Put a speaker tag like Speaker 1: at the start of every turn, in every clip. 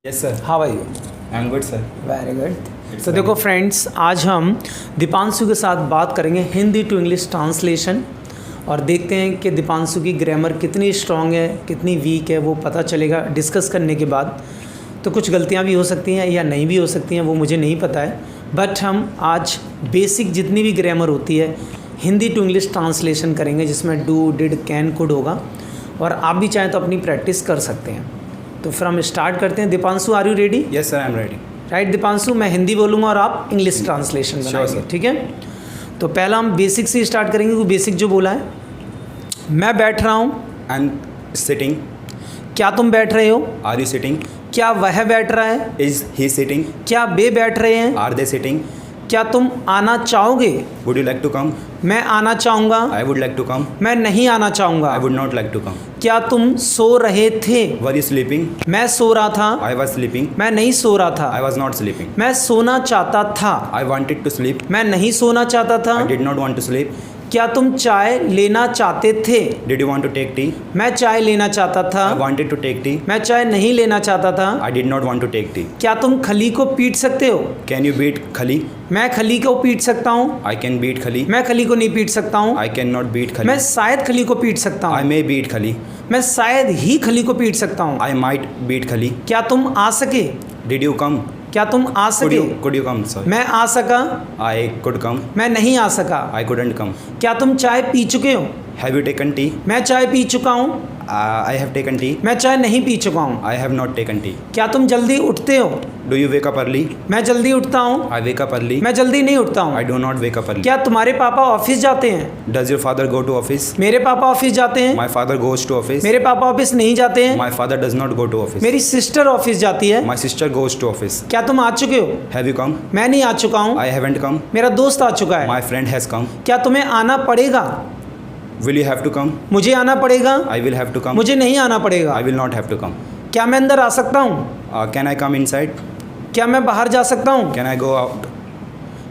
Speaker 1: Yes sir.
Speaker 2: How are you?
Speaker 1: I am good sir.
Speaker 2: Very good. तो देखो friends, आज हम दीपांशु के साथ बात करेंगे हिंदी टू इंग्लिश ट्रांसलेशन और देखते हैं कि दीपांशु की ग्रामर कितनी स्ट्रांग है कितनी वीक है, वो पता चलेगा डिस्कस करने के बाद। तो कुछ गलतियां भी हो सकती हैं या नहीं भी हो सकती हैं, वो मुझे नहीं पता है, बट हम आज बेसिक जितनी भी ग्रामर होती है हिंदी टू इंग्लिश ट्रांसलेशन करेंगे, जिसमें डू डिड कैन कुड होगा और आप भी चाहें तो अपनी प्रैक्टिस कर सकते हैं। तो फिर हम स्टार्ट करते हैं। Deepanshu, are you ready?
Speaker 1: Yes sir, I am ready.
Speaker 2: Right Deepanshu, मैं हिंदी बोलूँगा और आप इंग्लिश ट्रांसलेशन बनाएंगे,
Speaker 1: sir.
Speaker 2: ठीक है? तो पहला हम बेसिक से स्टार्ट करेंगे। वो बेसिक जो बोला है, मैं बैठ रहा हूँ।
Speaker 1: I am sitting.
Speaker 2: क्या तुम बैठ रहे हो?
Speaker 1: Are you sitting?
Speaker 2: क्या वह बैठ रहा है?
Speaker 1: Is he sitting?
Speaker 2: क्या वे बैठ रहे हैं?
Speaker 1: Are they sitting?
Speaker 2: क्या तुम आना चाहोगे?
Speaker 1: Would you like to come?
Speaker 2: मैं आना चाहूँगा।
Speaker 1: I would like to come.
Speaker 2: मैं नहीं आना चाहूँगा।
Speaker 1: I would not like to come.
Speaker 2: क्या तुम सो रहे थे?
Speaker 1: Were you sleeping?
Speaker 2: मैं सो रहा था।
Speaker 1: I was sleeping.
Speaker 2: मैं नहीं सो रहा था।
Speaker 1: I was not sleeping.
Speaker 2: मैं सोना चाहता था।
Speaker 1: I wanted to sleep.
Speaker 2: मैं नहीं सोना चाहता था।
Speaker 1: I did not want to sleep.
Speaker 2: क्या तुम चाय लेना चाहते थे?
Speaker 1: Did you want to take tea?
Speaker 2: मैं चाय लेना चाहता था।
Speaker 1: I wanted to take tea.
Speaker 2: मैं चाय नहीं लेना चाहता था।
Speaker 1: I did not want to take tea.
Speaker 2: क्या तुम खली को पीट सकते हो?
Speaker 1: कैन यू बीट खली?
Speaker 2: मैं खली को पीट सकता हूँ।
Speaker 1: आई कैन बीट खली।
Speaker 2: मैं खली को नहीं पीट सकता हूँ।
Speaker 1: आई कैन नॉट बीट खली।
Speaker 2: मैं शायद खली को पीट सकता
Speaker 1: आई
Speaker 2: हूँ।
Speaker 1: मे बीट खली।
Speaker 2: मैं शायद ही खली को पीट सकता हूँ।
Speaker 1: आई माइट बीट खली।
Speaker 2: क्या तुम आ सके?
Speaker 1: Did you come?
Speaker 2: क्या तुम आ सके?
Speaker 1: Could you come, sir?
Speaker 2: मैं आ सका।
Speaker 1: I could come.
Speaker 2: मैं नहीं आ सका।
Speaker 1: I couldn't come.
Speaker 2: क्या तुम चाय पी चुके हो?
Speaker 1: Have you taken tea?
Speaker 2: मैं चाय पी चुका हूँ।
Speaker 1: I have taken tea.
Speaker 2: मैं चाय नहीं पी चुका हूँ।
Speaker 1: I have not taken tea.
Speaker 2: क्या तुम जल्दी उठते हो?
Speaker 1: Do you wake up early?
Speaker 2: मैं जल्दी उठता हूँ।
Speaker 1: I wake up early.
Speaker 2: मैं जल्दी नहीं उठता
Speaker 1: I
Speaker 2: हूँ।
Speaker 1: do not wake up early.
Speaker 2: क्या तुम्हारे पापा ऑफिस जाते हैं?
Speaker 1: Does your father go to office?
Speaker 2: मेरे पापा ऑफिस जाते हैं।
Speaker 1: My father goes to office.
Speaker 2: मेरे पापा ऑफिस नहीं जाते हैं।
Speaker 1: My father does not go to office.
Speaker 2: मेरी सिस्टर ऑफिस जाती है।
Speaker 1: My sister goes to office.
Speaker 2: क्या तुम आ चुके हो?
Speaker 1: Have you come?
Speaker 2: मैं नहीं आ चुका हूँ।
Speaker 1: I haven't come.
Speaker 2: मेरा दोस्त आ चुका है।
Speaker 1: My friend has come.
Speaker 2: क्या तुम्हें आना पड़ेगा?
Speaker 1: Will you have to come?
Speaker 2: मुझे आना पड़ेगा।
Speaker 1: I will have to come.
Speaker 2: मुझे नहीं आना पड़ेगा।
Speaker 1: I will not have to come.
Speaker 2: क्या मैं अंदर आ सकता हूँ?
Speaker 1: Can I come inside?
Speaker 2: क्या मैं बाहर जा सकता हूँ?
Speaker 1: Can I go out?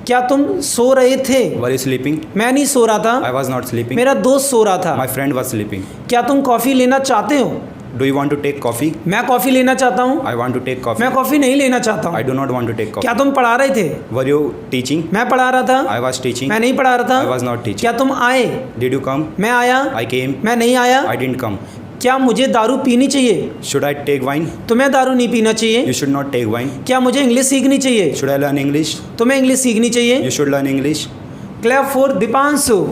Speaker 2: क्या तुम सो रहे थे?
Speaker 1: Were you sleeping?
Speaker 2: मैं नहीं सो रहा
Speaker 1: I
Speaker 2: था।
Speaker 1: was not sleeping.
Speaker 2: मेरा दोस्त सो रहा था।
Speaker 1: My friend was sleeping.
Speaker 2: क्या तुम कॉफ़ी लेना चाहते हो?
Speaker 1: Do you want to take coffee?
Speaker 2: मैं कॉफ़ी लेना चाहता हूँ।
Speaker 1: I want to take coffee.
Speaker 2: मैं कॉफ़ी नहीं लेना चाहता
Speaker 1: I
Speaker 2: हूँ।
Speaker 1: do not want to take coffee.
Speaker 2: क्या तुम पढ़ा रहे थे?
Speaker 1: Were you teaching?
Speaker 2: मैं पढ़ा रहा था।
Speaker 1: I was teaching.
Speaker 2: मैं नहीं पढ़ा रहा
Speaker 1: I was
Speaker 2: था।
Speaker 1: not teaching.
Speaker 2: क्या तुम आए?
Speaker 1: Did you come?
Speaker 2: मैं आया।
Speaker 1: I came.
Speaker 2: मैं नहीं आया।
Speaker 1: I didn't come.
Speaker 2: क्या मुझे दारू पीनी चाहिए?
Speaker 1: Should I take wine?
Speaker 2: तुम्हें दारू नहीं पीना चाहिए।
Speaker 1: You should not take wine.
Speaker 2: क्या मुझे इंग्लिश सीखनी चाहिए?
Speaker 1: Should I learn English?
Speaker 2: तुम्हें इंग्लिश सीखनी चाहिए।
Speaker 1: You should learn English.
Speaker 2: Clap for Deepanshu.